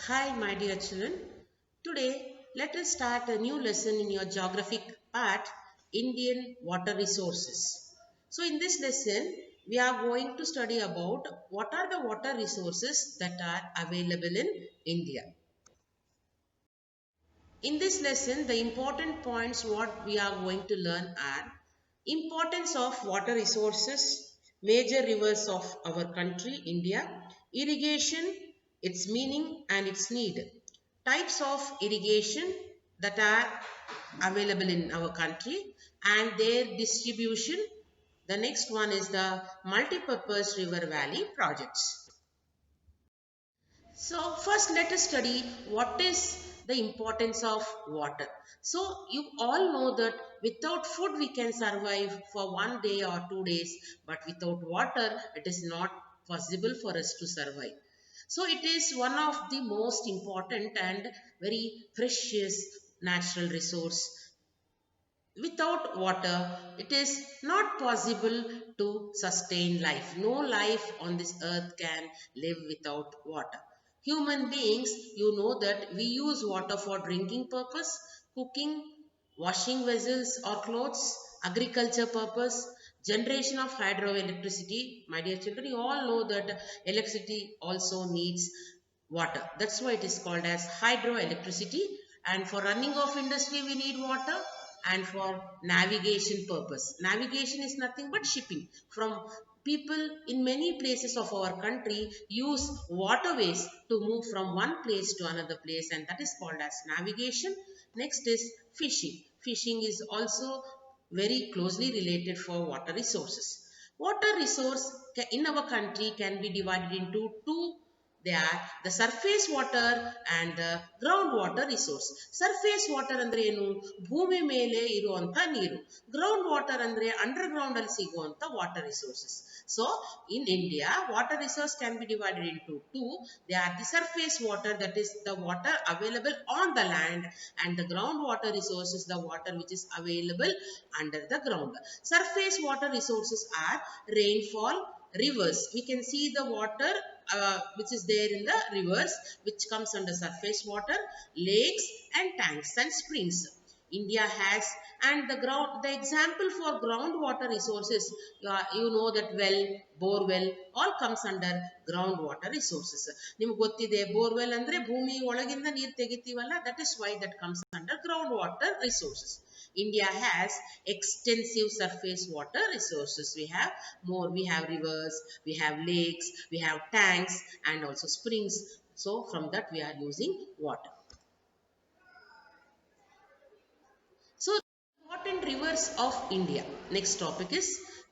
Hi, my dear children. Today, let us start a new lesson in your geographic part, Indian water resources. So, in this lesson, we are going to study about what are the water resources that are available in India. In this lesson, the important points what we are going to learn are importance of water resources, major rivers of our country, India, irrigation, its meaning and its need, types of irrigation that are available in our country and their distribution. The next one is the multi-purpose river valley projects. So first let us study what is the importance of water. So you all know that without food we can survive for 1 day or 2 days, but without water it is not possible for us to survive. So it is one of the most important and very precious natural resource. Without water, it is not possible to sustain life. No life on this earth can live without water. Human beings, you know that we use water for drinking purpose, cooking, washing vessels or clothes, agriculture purpose, generation of hydroelectricity. My dear children, you all know that electricity also needs water. That's why it is called as hydroelectricity. And for running of industry, we need water, and for navigation purpose. Navigation is nothing but shipping. From people in many places of our country use waterways to move from one place to another place, and that is called as navigation. Next is fishing. Fishing is also very closely related for water resources. Water resource in our country can be divided into two. They are the surface water and the groundwater resource. Surface water ಅಂದ್ರೆ ಏನು? ಭೂಮಿ ಮೇಲೆ ಇರುವಂತ ನೀರು. Ground water ಅಂದ್ರೆ underground ಅಲ್ಲಿ ಸಿಗುವಂತ water resources. So in India, water resource can be divided into two. They are the surface water, that is the water available on the land, and the groundwater resource is the water which is available under the ground. Surface water resources are rainfall, rivers. We can see the water which is there in the rivers, which comes under surface water, lakes and tanks and springs. India has, and the example for groundwater resources, you know that well, bore well, all comes under groundwater resources. ನಿಮಗೆ ಗೊತ್ತಿದೆ borewell ಅಂದ್ರೆ ಭೂಮಿ ಒಳಗಿಂದ ನೀರು ತೆಗಿತೀವಲ್ಲ, that is why that comes under groundwater resources. India has extensive surface water resources. We have rivers, we have lakes, we have tanks and also springs. So from that we are using water. So important rivers of India. Next topic is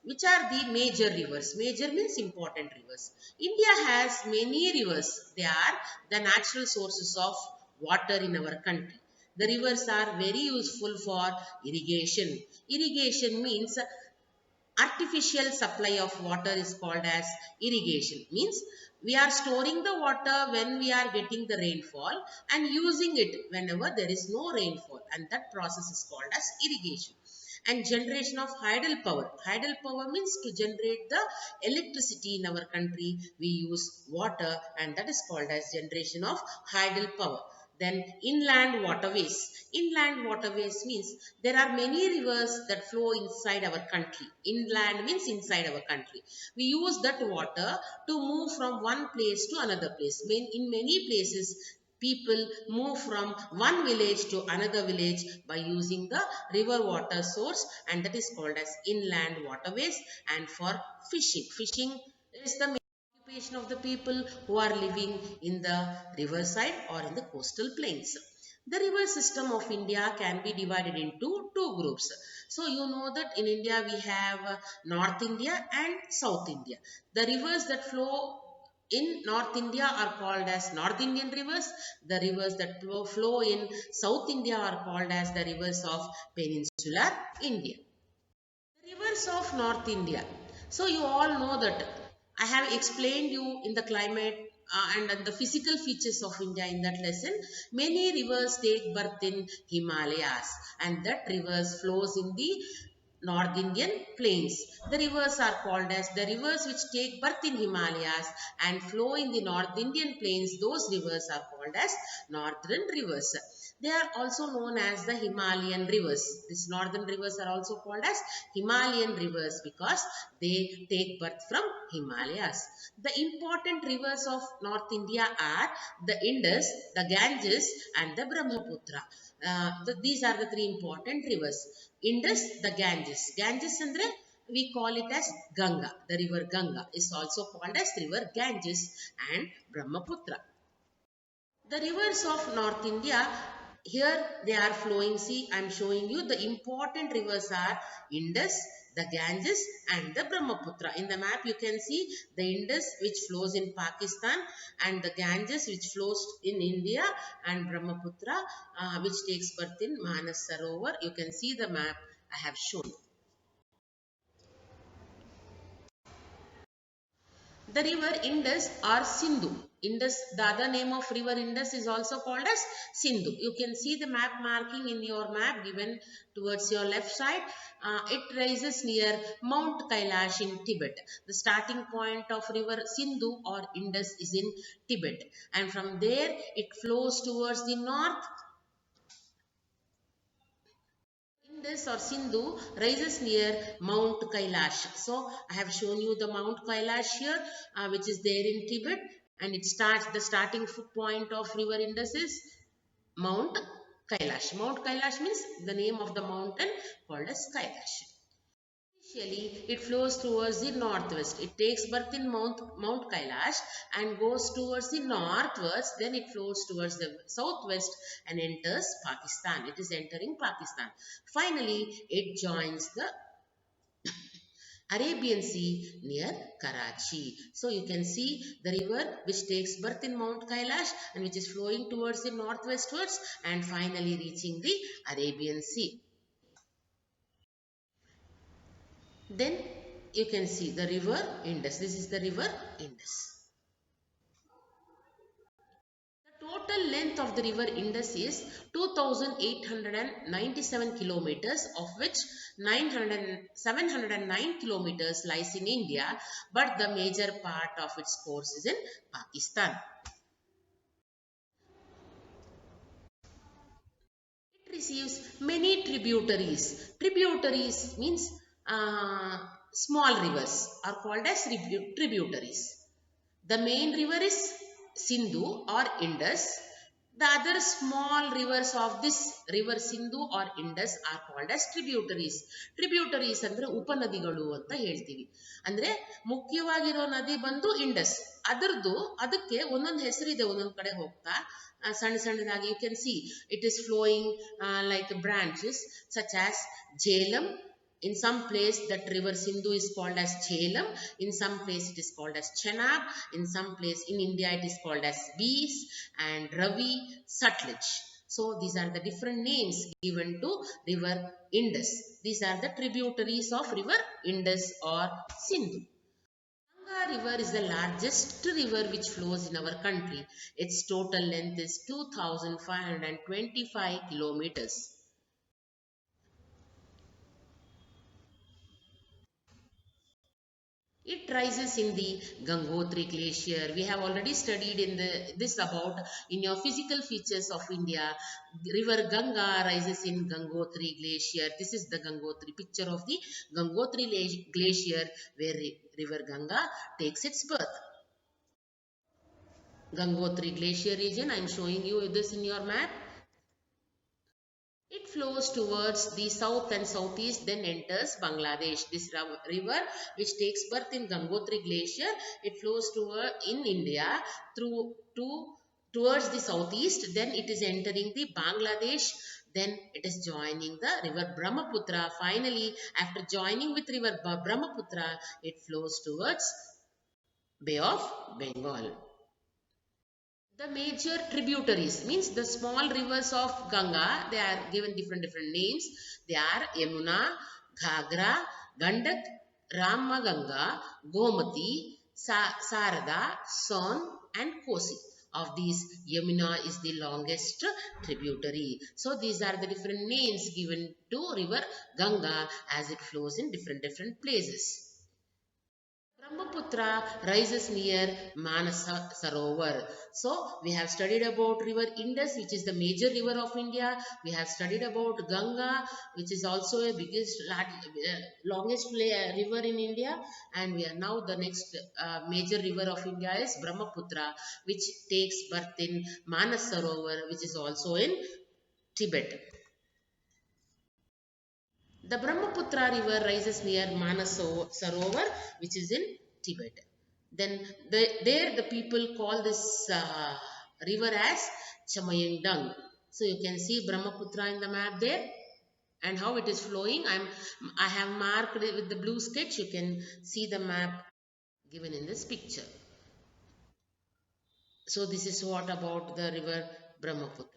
which are the major rivers. Major means important rivers. India has many rivers. They are the natural sources of water in our country. The rivers are very useful for irrigation. Irrigation means artificial supply of water is called as irrigation. Means we are storing the water when we are getting the rainfall and using it whenever there is no rainfall, and that process is called as irrigation. And generation of hydel power. Hydel power means to generate the electricity in our country we use water, and that is called as generation of hydel power. Then inland waterways. Inland waterways means there are many rivers that flow inside our country. Inland means inside our country. We use that water to move from one place to another place. In many places, people move from one village to another village by using the river water source, and that is called as inland waterways. And for fishing. Fishing is the occupation of the people who are living in the riverside or in the coastal plains. The river system of India can be divided into two groups. So you know that in India we have North India and South India. The rivers that flow in North India are called as North Indian rivers. The rivers that flow in South India are called as the rivers of Peninsular India. The rivers of North India. So you all know that I have explained you in the climate and the physical features of India in that lesson. Many rivers take birth in Himalayas, and that rivers flows in the North Indian plains. The rivers are called as the rivers which take birth in Himalayas and flow in the North Indian plains. Those rivers are called as northern rivers. They are also known as the Himalayan rivers. These northern rivers are also called as Himalayan rivers because they take birth from Himalayas. The important rivers of North India are the Indus, the Ganges and the Brahmaputra. These are the three important rivers. Indus, the Ganges. Ganges andre we call it as Ganga. The river Ganga is also called as river Ganges and Brahmaputra. The rivers of North India, here they are flowing. See, I am showing you the important rivers are Indus, the Ganges and the Brahmaputra. In the map you can see the Indus which flows in Pakistan and the Ganges which flows in India and Brahmaputra which takes birth in Manas Sarovar. You can see the map I have shown. The river Indus or Sindhu. Indus, the other name of river Indus is also called as Sindhu. You can see the map marking in your map given towards your left side. It rises near Mount Kailash in Tibet. The starting point of river Sindhu or Indus is in Tibet. And from there it flows towards the north. Indus or Sindhu rises near Mount Kailash. So I have shown you the Mount Kailash here which is there in Tibet, and it starts, the starting point of river Indus is Mount Kailash. Mount Kailash means the name of the mountain called as Kailash. Initially, it flows towards the northwest. It takes birth in Mount Kailash and goes towards the northwards. Then it flows towards the southwest and enters Pakistan. It is entering Pakistan. Finally, it joins the Arabian Sea near Karachi. So you can see the river which takes birth in Mount Kailash and which is flowing towards the northwestwards and finally reaching the Arabian Sea. Then you can see the river Indus. This is the river Indus. The total length of the river Indus is 2,897 kilometers, of which 709 kilometers lies in India, but the major part of its course is in Pakistan. It receives many tributaries. Tributaries means small rivers are called as tributaries. The main river is Sindhu or Indus. The other small rivers of this river Sindhu or Indus are called as tributaries. Tributaries ಅಂದ್ರೆ ಉಪನದಿಗಳು ಅಂತ ಹೇಳ್ತೀವಿ. ಅಂದ್ರೆ ಮುಖ್ಯವಾಗಿರೋ ನದಿ ಬಂದು Indus. ಅದಕ್ಕೆ ಒಂದೊಂದು ಹೆಸರಿದೆ, ಒಂದೊಂದು ಕಡೆ ಹೋಗ್ತಾ ಸಣ್ಣ ಸಣ್ಣದಾಗಿ. You can see it is flowing like branches such as Jhelum. In some place that river Sindhu is called as Jhelum. In some place it is called as Chenab. In some place in India it is called as Beas and Ravi, Sutlej. So these are the different names given to river Indus. These are the tributaries of river Indus or Sindhu. Ganga river is the largest river which flows in our country. Its total length is 2,525 kilometers. It rises in the Gangotri glacier. We have already studied in this about in your physical features of India. River Ganga rises in Gangotri glacier. This is the Gangotri picture of the Gangotri glacier where river Ganga takes its birth. Gangotri glacier region, I am showing you this in your map. It flows towards the south and southeast, then enters Bangladesh. This river which takes birth in Gangotri glacier, it flows in India towards the southeast, then it is entering the Bangladesh, then it is joining the river Brahmaputra. Finally, after joining with river Brahmaputra, it flows towards Bay of Bengal. The major tributaries means the small rivers of Ganga, they are given different names. They are Yamuna, Ghagra, Gandak, Ramaganga, Gomati, Sarada, Son and Kosi. of these, Yamuna is the longest tributary. So these are the different names given to river Ganga as it flows in different places. Brahmaputra rises near Manasa Sarovar. So we have studied about river Indus, which is the major river of India. We have studied about Ganga, which is also a longest river in India. And we are now the next major river of India is Brahmaputra, which takes birth in Manas Sarovar, which is also in Tibet. The Brahmaputra river rises near Manas Sarovar, which is in Tibet. Then there the people call this river as Chamayindang. So you can see Brahmaputra in the map there and how it is flowing. I have marked it with the blue sketch. You can see the map given in this picture. So this is what about the river Brahmaputra.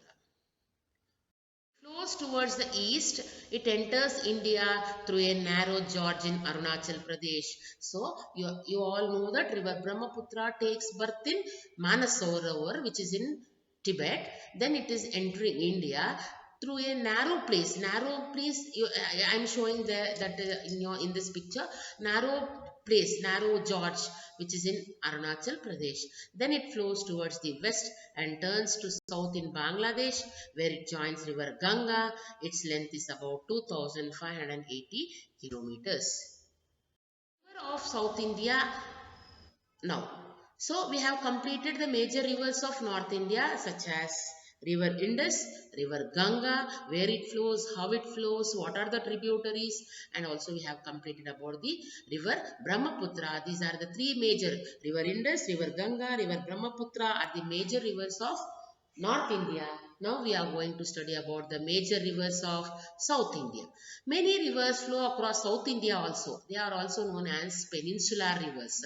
Flows towards the east, it enters India through a narrow gorge in Arunachal Pradesh. So you all know that river Brahmaputra takes birth in Manasarovar, which is in Tibet. Then it is entering India through a narrow place. Narrow place, I am showing that in this picture. Narrow place, narrow gorge, which is in Arunachal Pradesh. Then it flows towards the west and turns to south in Bangladesh, where it joins river Ganga. Its length is about 2580 kilometers. River of South India now. So we have completed the major rivers of North India such as river Indus, river Ganga, where it flows, how it flows, what are the tributaries, and also we have completed about the river Brahmaputra. These are the three major, river Indus, river Ganga, river Brahmaputra are the major rivers of North India. Now we are going to study about the major rivers of South India. Many rivers flow across South India also. They are also known as peninsular rivers.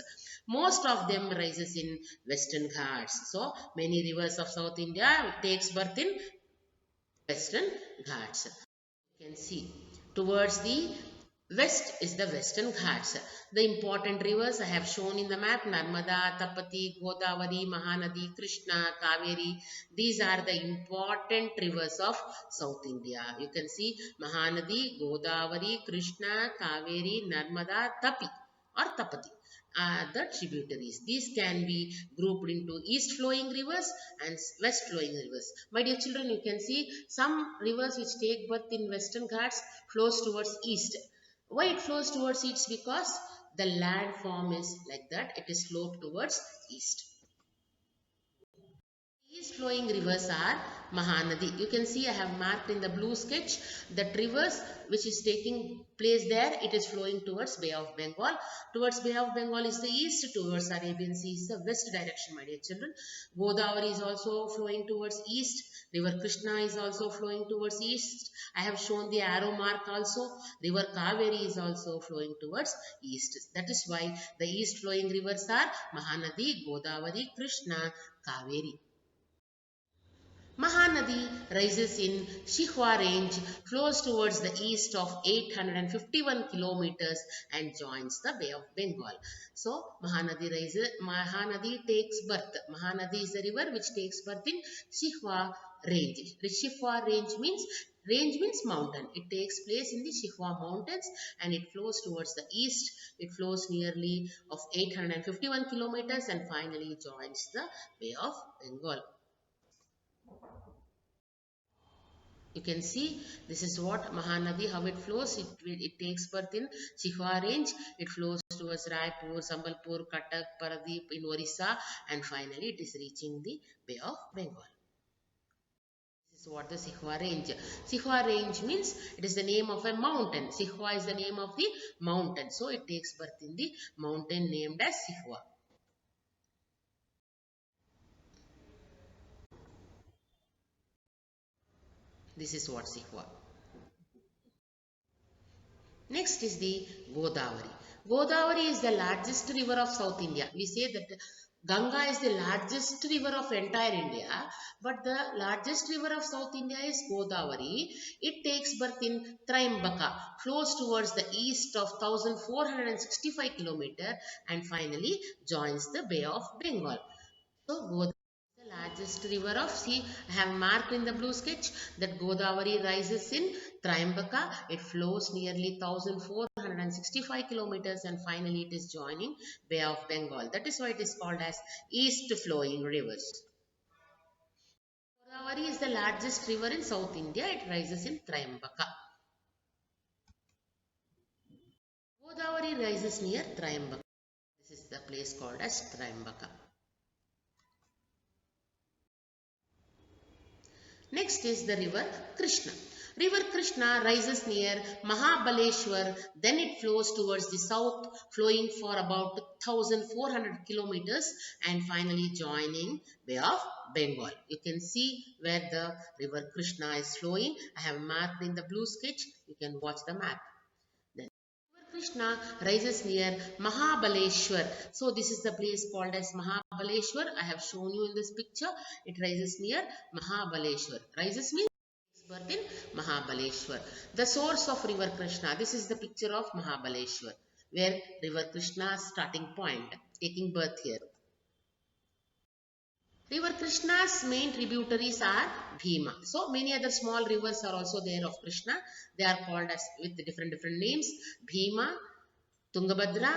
Most of them rises in Western Ghats. So many rivers of South India takes birth in Western Ghats. You can see towards the west is the Western Ghats. The important rivers I have shown in the map: Narmada, Tapati, Godavari, Mahanadi, Krishna, Kaveri. These are the important rivers of South India. You can see Mahanadi, Godavari, Krishna, Kaveri, Narmada, Tapi or Tapati are the tributaries. These can be grouped into east flowing rivers and west flowing rivers. My dear children, you can see some rivers which take birth in Western Ghats flows towards east. Why it flows towards east? Because the landform is like that. It is sloped towards east. East flowing rivers are Mahanadi. You can see I have marked in the blue sketch that rivers which is taking place there. It is flowing towards Bay of Bengal. Towards Bay of Bengal is the east. Towards Arabian Sea is the west direction, my dear children. Godavari is also flowing towards east. River Krishna is also flowing towards east. I have shown the arrow mark also. River Kaveri is also flowing towards east. That is why the east flowing rivers are Mahanadi, Godavari, Krishna, Kaveri. Mahanadi rises in Shihwa range, flows towards the east of 851 kilometers and joins the Bay of Bengal. So Mahanadi takes birth. Mahanadi is a river which takes birth in Shihwa range. The Shihwa range means mountain. It takes place in the Shihwa mountains and it flows towards the east. It flows nearly of 851 kilometers and finally joins the Bay of Bengal. You can see this is what Mahanadi, how it flows. It takes birth in Chihwa range. It flows towards Raipur, Sambalpur, Cuttack, Paradeep in Orissa and finally it is reaching the Bay of Bengal. This is what the Sihwa range. Sihwa range means it is the name of a mountain. Sihwa is the name of the mountain. So it takes birth in the mountain named as Sihwa. This is what Sihwa. Next is the Godavari. Godavari is the largest river of South India. We say that Ganga is the largest river of entire India, but the largest river of South India is Godavari. It takes birth in Traimbaka, flows towards the east of 1465 km and finally joins the Bay of Bengal. So Godavari is the Largest river of sea. I have marked in the blue sketch that Godavari rises in Triambaka. It flows nearly 1465 kilometers and finally it is joining Bay of Bengal. That is why it is called as east flowing rivers. Godavari is the largest river in South India. It rises in Triambaka. Godavari rises near Triambaka. This is the place called as Triambaka. Next is the river Krishna. River Krishna rises near Mahabaleshwar, then it flows towards the south, flowing for about 1400 kilometers and finally joining Bay of Bengal. You can see where the river Krishna is flowing. I have marked in the blue sketch. You can watch the map. Krishna rises near Mahabaleshwar. So this is the place called as Mahabaleshwar. I have shown you in this picture. It rises near Mahabaleshwar. Rises means birth in Mahabaleshwar. The source of river Krishna. This is the picture of Mahabaleshwar where river Krishna's starting point taking birth here. River Krishna's main tributaries are Bhima. So many other small rivers are also there of Krishna. They are called as with different names. Bhima, Tungabhadra,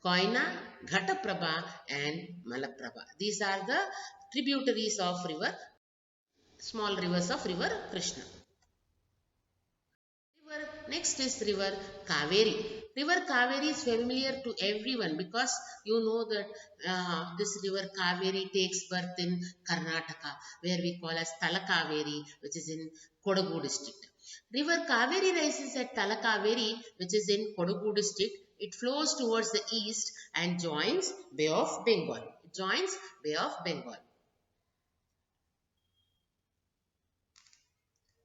Koyna, Ghataprabha and Malaprabha. These are the tributaries of river, small rivers of river Krishna. Next is river Kaveri. River Kaveri is familiar to everyone because you know that this river Kaveri takes birth in Karnataka where we call as Talakaveri, which is in Kodagu district. River Kaveri rises at Talakaveri, which is in Kodagu district. It flows towards the east and joins Bay of Bengal. It joins Bay of Bengal.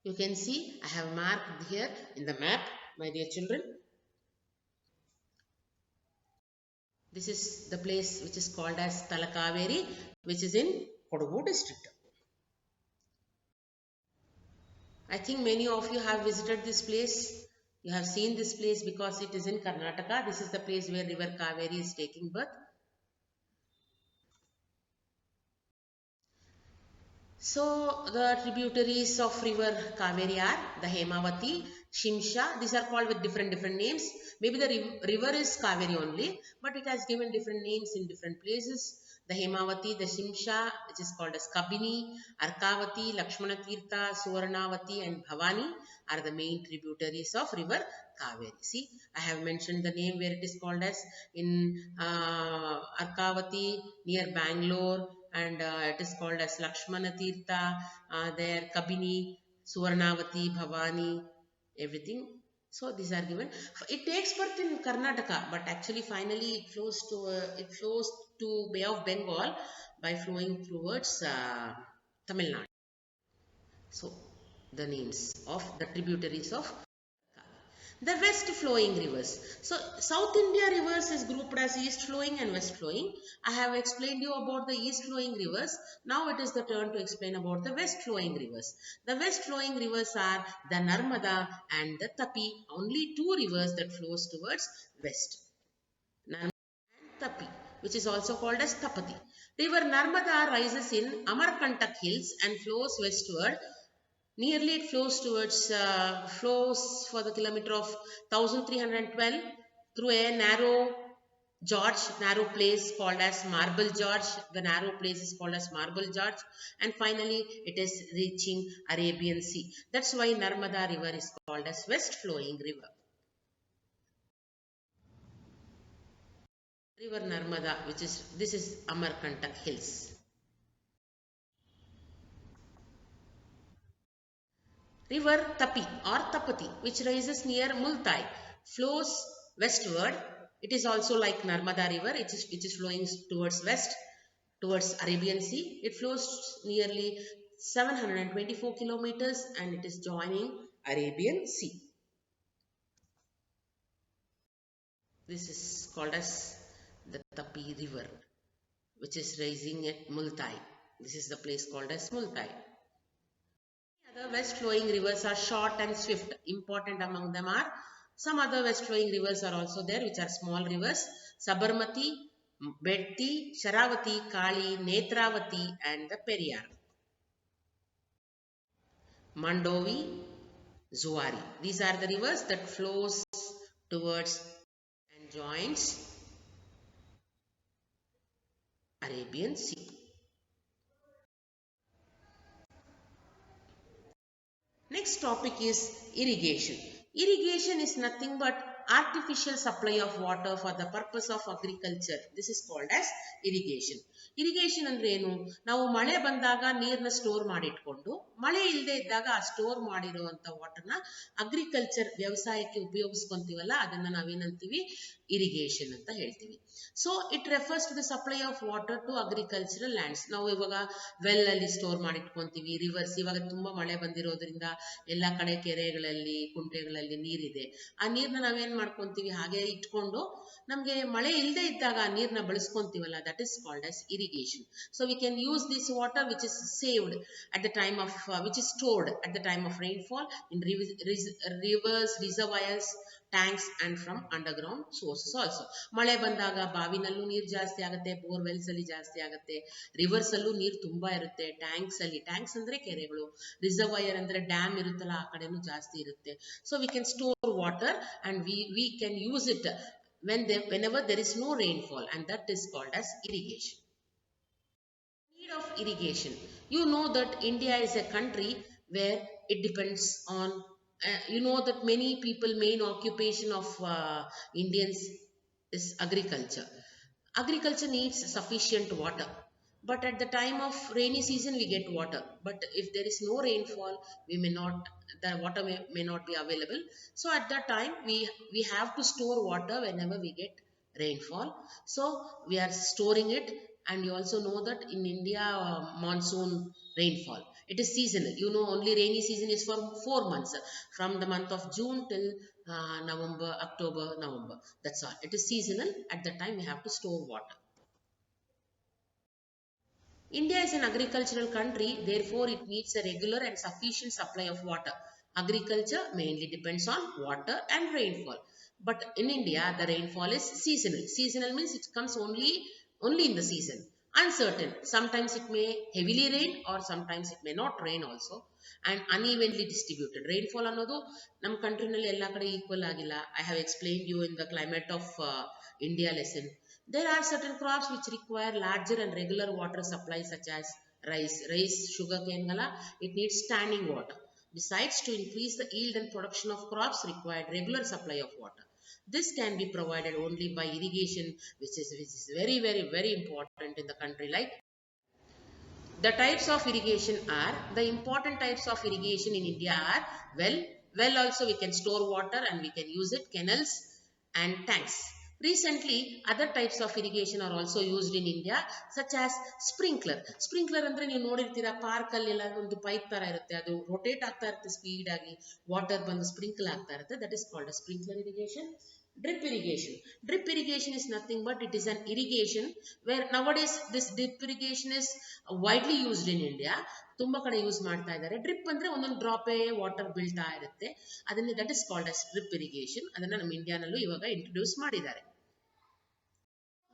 You can see I have marked here in the map, my dear children. This is the place which is called as Talakaveri, which is in Kodagu district. I think many of you have visited this place. You have seen this place because it is in Karnataka. This is the place where river Kaveri is taking birth. So the tributaries of river Kaveri are the Hemavati, Shimsha. These are called with different names. Maybe the river is Kaveri only, but it has given different names in different places. The Hemavati, the Shimsha, which is called as Kabini, Arkavati, Lakshmana Tirtha, Suvarnavati and Bhavani are the main tributaries of river Kaveri. See, I have mentioned the name where it is called as in Arkavati near Bangalore, and it is called as Lakshmana Tirtha, there Kabini, Suvarnavati, Bhavani, everything. So these are given. It takes birth in Karnataka, but actually finally it flows to Bay of Bengal by flowing towards Tamil Nadu. So the names of the tributaries of the west flowing rivers. So South India rivers is grouped as east flowing and west flowing. I have explained you about the east flowing rivers. Now it is the turn to explain about the west flowing rivers. The west flowing rivers are the Narmada and the Tapi. Only two rivers that flows towards west. Narmada and Tapi, which is also called as Tapati. River Narmada rises in Amarkantak hills and flows westward. Nearly it flows towards, flows for the kilometer of 1312 through a narrow place called as Marble Gorge. The narrow place is called as Marble Gorge, and finally it is reaching Arabian Sea. That's why Narmada river is called as west flowing river. River Narmada, this is Amarkantak hills. River Tapi or Tapati, which rises near Multai, flows westward. It is also like Narmada river, which is flowing towards west, towards Arabian Sea. It flows nearly 724 kilometers and it is joining Arabian Sea. This is called as the Tapi river, which is rising at Multai. This is the place called as Multai. The west flowing rivers are short and swift. Important among them are some other west flowing rivers are also there, which are small rivers. Sabarmati, Bedti, Sharavati, Kali, Netravati and the Periyar. Mandovi, Zuari. These are the rivers that flows towards and joins Arabian Sea. Next topic is irrigation. Irrigation is nothing but artificial supply of water for the purpose of agriculture. This is called as irrigation. Irrigation ಅಂದ್ರೆ ಏನು? ನಾವು ಮಳೆ ಬಂದಾಗ ನೀರನ್ನ store ಮಾಡಿಟ್ಕೊಂಡು ಮಳೆ ಇಲ್ಲದೆ ಇದ್ದಾಗ ಆ ಸ್ಟೋರ್ ಮಾಡಿರುವಂತ ವಾಟರ್ನ ಅಗ್ರಿಕಲ್ಚರ್ ವ್ಯವಸಾಯಕ್ಕೆ ಉಪಯೋಗಿಸ್ಕೊಂತೀವಲ್ಲ ಅದನ್ನ ನಾವೇನಂತೀವಿ ಇರಿಗೇಷನ್ ಅಂತ ಹೇಳ್ತೀವಿ. So it refers to the supply of water to agricultural lands. ನಾವು ಇವಾಗ ವೆಲ್ ಅಲ್ಲಿ ಸ್ಟೋರ್ ಮಾಡಿಟ್ಕೊಂತೀವಿ. ರಿವರ್ಸ್ ಇವಾಗ ತುಂಬಾ ಮಳೆ ಬಂದಿರೋದ್ರಿಂದ ಎಲ್ಲ ಕಡೆ ಕೆರೆಗಳಲ್ಲಿ ಕುಂಟೆಗಳಲ್ಲಿ ನೀರಿದೆ. ಆ ನೀರ್ನ ನಾವೇನ್ ಮಾಡ್ಕೊಂತೀವಿ ಹಾಗೆ ಇಟ್ಕೊಂಡು ನಮ್ಗೆ ಮಳೆ ಇಲ್ಲದೆ ಇದ್ದಾಗ ಆ ನೀರ್ನ ಬಳಸ್ಕೊಂತೀವಲ್ಲ, that is called as irrigation. So we can use this water which is saved at the time of which is stored at the time of rainfall in rivers, reservoirs, tanks and from underground sources also. ಮಳೆ ಬಂದಾಗ ಬಾವಿನಲ್ಲೂ ನೀರು ಜಾಸ್ತಿ ಆಗುತ್ತೆ, borewells ಅಲ್ಲಿ ಜಾಸ್ತಿ ಆಗುತ್ತೆ, reverse ಅಲ್ಲೂ ನೀರು ತುಂಬಾ ಇರುತ್ತೆ, ಟ್ಯಾಂಕ್ಸ್ ಅಲ್ಲಿ, ಟ್ಯಾಂಕ್ಸ್ ಅಂದ್ರೆ ಕೆರೆಗಳು, ರಿಸರ್ವಾಯರ್ ಅಂದ್ರೆ ಡ್ಯಾಮ್ ಇರುತ್ತಲ್ಲ ಆ ಕಡೆನೂ ಜಾಸ್ತಿ ಇರುತ್ತೆ. So we can store water and we can use it whenever there is no rainfall, and that is called as irrigation. Need of irrigation. You know that India is a country where it depends on you know that many people main occupation of Indians is agriculture. Agriculture needs sufficient water, but at the time of rainy season we get water, but if there is no rainfall we may not, the water may not be available. So at that time we have to store water whenever we get rainfall. So we are storing it. And you also know that in India monsoon rainfall, it is seasonal. You know, only rainy season is for 4 months, from the month of June till November, October, November. That's all. It is seasonal. At that time we have to store water. India is an agricultural country, therefore it needs a regular and sufficient supply of water. Agriculture mainly depends on water and rainfall. But in India, the rainfall is seasonal. Seasonal means it comes only in the season. Uncertain. Sometimes it may heavily rain or sometimes it may not rain also. And unevenly distributed. Rainfall ಅನ್ನೋದು ನಮ್ಮ ಕಂಟ್ರಿನಲ್ಲಿ ಎಲ್ಲ ಕಡೆ equal ಆಗಿಲ್ಲ. I have explained you in the climate of India lesson. There are certain crops which require larger and regular water supply, such as rice, sugarcane, it needs standing water. Besides, to increase the yield and production of crops required regular supply of water. This can be provided only by irrigation, which is very, very, very important in the country. Like the types of irrigation are, the important types of irrigation in India are well also we can store water and we can use it, canals and tanks. Recently, other types of irrigation are also used in India, such as sprinkler. Sprinkler ಅಂದ್ರೆ ನೀವು ನೋಡಿರ್ತೀರಾ, park ಅಲ್ಲಿ ಎಲ್ಲ ಒಂದು pipe ತರ ಇರುತ್ತೆ, ಅದು rotate ಆಗ್ತಾ ಇರುತ್ತೆ ಸ್ಪೀಡ್ ಆಗಿ, ವಾಟರ್ ಬಂದು ಸ್ಪ್ರಿಂಕಲ್ ಆಗ್ತಾ ಇರುತ್ತೆ. That is called sprinkler irrigation. Drip irrigation. Drip irrigation is nothing but it is an irrigation where nowadays this drip irrigation is widely used in India. ತುಂಬಾ ಕಡೆ ಯೂಸ್ ಮಾಡ್ತಾ ಇದ್ದಾರೆ. ಡ್ರಿಪ್ ಅಂದ್ರೆ ಒಂದೊಂದು ಡ್ರಾಪೇ ವಾಟರ್ ಬೀಳ್ತಾ ಇರುತ್ತೆ, ಅದನ್ನ that is called us drip irrigation. ಅದನ್ನ ನಮ್ಮ ಇಂಡಿಯಾನಲ್ಲೂ ಇವಾಗ ಇಂಟ್ರೊಡ್ಯೂಸ್ ಮಾಡಿದ್ದಾರೆ.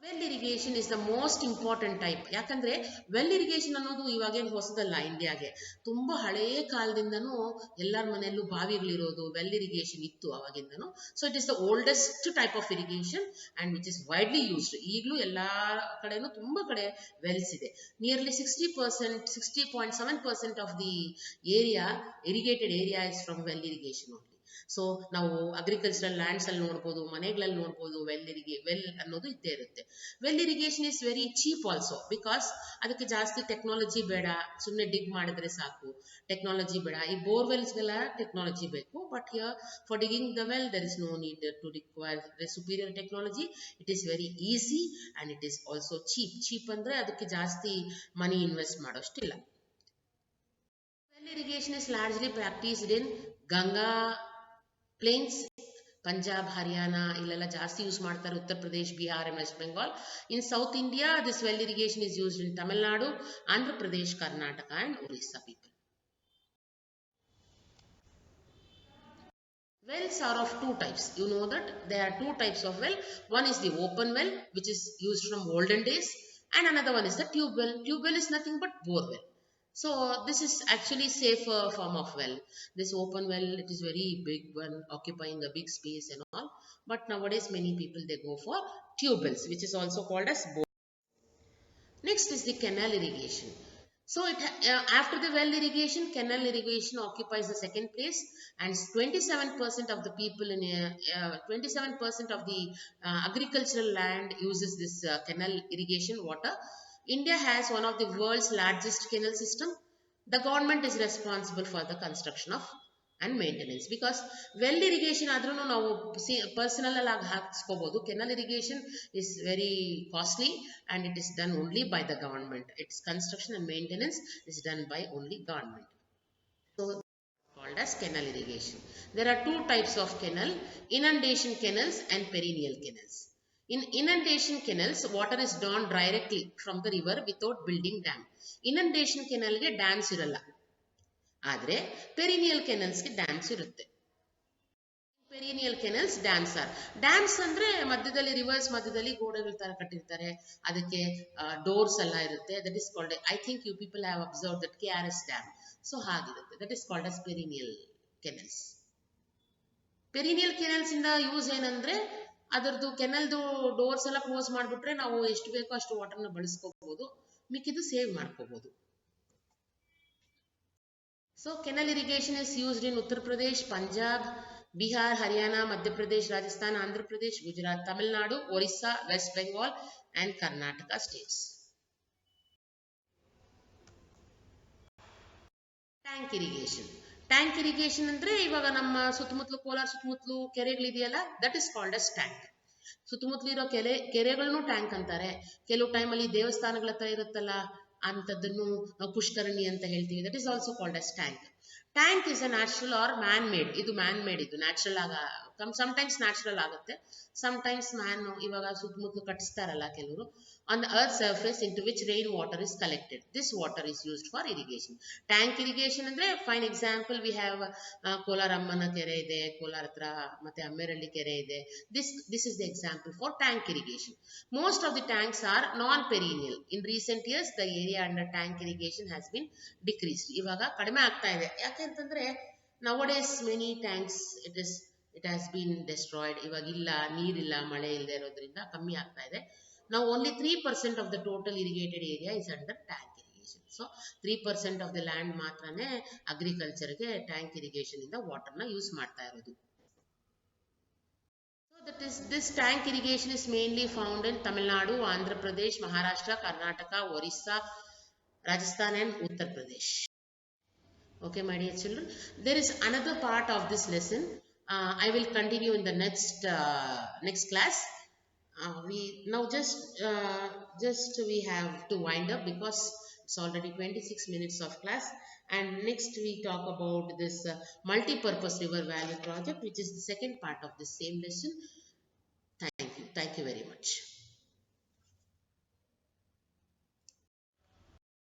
Well irrigation is the most important type. ಯಾಕಂದ್ರೆ ವೆಲ್ ಇರಿಗೇಷನ್ ಅನ್ನೋದು ಇವಾಗೇನು ಹೊಸದಲ್ಲ ಇಂಡಿಯಾಗೆ, ತುಂಬಾ ಹಳೆಯ ಕಾಲದಿಂದನೂ ಎಲ್ಲರ ಮನೆಯಲ್ಲೂ ಬಾವಿಗಳಿರೋದು, ವೆಲ್ ಇರಿಗೇಷನ್ ಇತ್ತು ಅವಾಗಿಂದನು. So it is the oldest type of irrigation and which is widely used. ಈಗಲೂ ಎಲ್ಲಾ ಕಡೆನೂ ತುಂಬಾ ಕಡೆ ವೆಲ್ಸ್ ಇದೆ. Nearly 60.7% of the area, irrigated area is from well irrigation only. So ನಾವು ಅಗ್ರಿಕಲ್ಚರಲ್ ಲ್ಯಾಂಡ್ಸ್ ಅಲ್ಲಿ ನೋಡ್ಬೋದು, ಮನೆಗಳಲ್ಲಿ ನೋಡ್ಬೋದು, ವೆಲ್ ಅನ್ನೋದು ಇದ್ದೇ ಇರುತ್ತೆ. Well irrigation is very cheap also, because ಅದಕ್ಕೆ ಜಾಸ್ತಿ ಟೆಕ್ನಾಲಜಿ ಬೇಡ, ಸುಮ್ಮನೆ ಡಿಗ್ ಮಾಡಿದ್ರೆ ಸಾಕು, ಟೆಕ್ನಾಲಜಿ ಬೇಡ. ಈ ಬೋರ್ವೆಲ್ಸ್ಗೆಲ್ಲ ಟೆಕ್ನಾಲಜಿ ಬೇಕು, but here for digging the well there is no need to require superior technology. It is very easy and it is also cheap. Cheap ಅಂದ್ರೆ ಅದಕ್ಕೆ ಜಾಸ್ತಿ ಮನಿ ಇನ್ವೆಸ್ಟ್ ಮಾಡೋಷ್ಟಿಲ್ಲ. Well irrigation is largely practised in Ganga plains, Punjab, Haryana ಇಲ್ಲೆಲ್ಲ ಜಾಸ್ತಿ use ಮಾಡ್ತಾರೆ, Uttar Pradesh, Bihar and West Bengal. In South India this well irrigation is used in Tamil Nadu, Andhra Pradesh, Karnataka and Orissa people. Wells are of two types. You know that there are two types of well. One is the open well, which is used from olden days, and another one is the tube well. Tube well is nothing but bore well. So this is actually safer form of well. This open well, it is very big one, occupying a big space and all. But nowadays many people they go for tube wells, which is also called as bore. Next is the canal irrigation. So after the well irrigation, canal irrigation occupies the second place, and 27% of the people in 27% of the agricultural land uses this canal irrigation water. India has one of the world's largest canal system. The government is responsible for the construction of and maintenance, because well irrigation ಆದ್ರೂ ನಾವು personal ಆಗಿ ಹಾಕಿಸ್ಕೋಬಹುದು. Canal irrigation is very costly and it is done only by the government. Its construction and maintenance is done by only government. So called as canal irrigation. There are two types of canal: inundation canals and perennial canals. In inundation canals, water is drawn directly from the river without building dam. Inundation canal ಗೆ dams ಇರಲ್ಲ, ಆದರೆ perennial ಕೆನಲ್ಸ್ಗೆ dams ಇರುತ್ತೆ. Perennial channels dams ಅಂದ್ರೆ ಮಧ್ಯದಲ್ಲಿ reverse ಮಧ್ಯದಲ್ಲಿ ಗೋಡೆಗಳ ತರ ಕಟ್ಟಿರ್ತಾರೆ, ಅದಕ್ಕೆ ಡೋರ್ಸ್ ಎಲ್ಲ ಇರುತ್ತೆ. That is called, I think you people have observe that KRS dam. So ಹಾಗಿರುತ್ತೆ. That is called as perennial canals. Perennial canals ಇಂದ ಯೂಸ್ ಏನಂದ್ರೆ, ಅದರದ್ದು ಕೆನಲ್ದು ಡೋರ್ಸ್ ಎಲ್ಲ ಕ್ಲೋಸ್ ಮಾಡಿಬಿಟ್ರೆ ನಾವು ಎಷ್ಟು ಬೇಕೋ ಅಷ್ಟು ವಾಟರ್ನ ಬಳಸ್ಕೋಬಹುದು, ಮಿಕ್ಕಿದ್ದು ಸೇವ್ ಮಾಡ್ಕೋಬಹುದು. So canal irrigation is used in Uttar Pradesh, Punjab, Bihar, Haryana, Madhya Pradesh, Rajasthan, Andhra Pradesh, Gujarat, Tamil Nadu, Orissa, West Bengal and Karnataka states. Tank irrigation. Tank irrigation ಅಂದ್ರೆ ಇವಾಗ ನಮ್ಮ ಸುತ್ತಮುತ್ತಲು ಕೋಲಾರ ಸುತ್ತಮುತ್ತಲು ಕೆರೆಗಳಿದೆಯಲ್ಲ, that is called as tank. ಸುತ್ತಮುತ್ತಲು ಇರೋ ಕೆರೆಗಳನ್ನು tank ಅಂತಾರೆ. ಕೆಲವು ಟೈಮಲ್ಲಿ ದೇವಸ್ಥಾನಗಳ ಹತ್ರ ಇರುತ್ತಲ್ಲ ಅಂತದನ್ನು ನಾವು ಪುಷ್ಕರಣಿ ಅಂತ ಹೇಳ್ತೀವಿ. That is also called as tank. Tank is a natural or man made. ಇದು ಮ್ಯಾನ್ ಮೇಡ್, ಇದು ನ್ಯಾಚುರಲ್ ಸಮಟೈಮ್ಸ್ ನ್ಯಾಚುರಲ್ ಆಗುತ್ತೆ, ಸಮಟೈಮ್ಸ್ ಮ್ಯಾನ್. ಇವಾಗ ಸುತ್ತಮುತ್ತಲು ಕಟ್ಟಿಸ್ತಾರಲ್ಲ ಕೆಲವರು, on the earth surface into which rain water is collected. This water is used for irrigation. Tank irrigation ಅಂದ್ರೆ fine example we have ಕೋಲಾರಮ್ಮನ ಕೆರೆ ಇದೆ, ಕೋಲಾರ ಹತ್ರ, ಮತ್ತೆ ಅಮ್ಮೇರಳ್ಳಿ ಕೆರೆ ಇದೆ. This is the example for tank irrigation. Most of the tanks are non-perennial. In recent years the area under tank irrigation has been decreased. ಇವಾಗ ಕಡಿಮೆ ಆಗ್ತಾ ಇದೆ. ಯಾಕೆಂತಂದ್ರೆ nowadays many tanks it has been destroyed. ಇವಾಗ ಇಲ್ಲ, ನೀರಿಲ್ಲ, ಮಳೆ ಇಲ್ಲದೆ ಇರೋದ್ರಿಂದ ಕಮ್ಮಿ ಆಗ್ತಾ ಇದೆ. Now only 3% of the total irrigated area is under tank irrigation. So 3% of the land ಮಾತ್ರನೇ agriculture ಗೆ tank irrigation ಇಂದ water ನ use ಮಾಡ್ತಾ ಇರೋದು. So that is, this tank irrigation is mainly found in Tamil Nadu, Andhra Pradesh, Maharashtra, Karnataka, Orissa, Rajasthan and Uttar Pradesh. Okay, my dear children, there is another part of this lesson. I will continue in the next class. We now just we have to wind up because it's already 26 minutes of class, and next we talk about this multi-purpose river valley project, which is the second part of the same lesson. Thank you very much.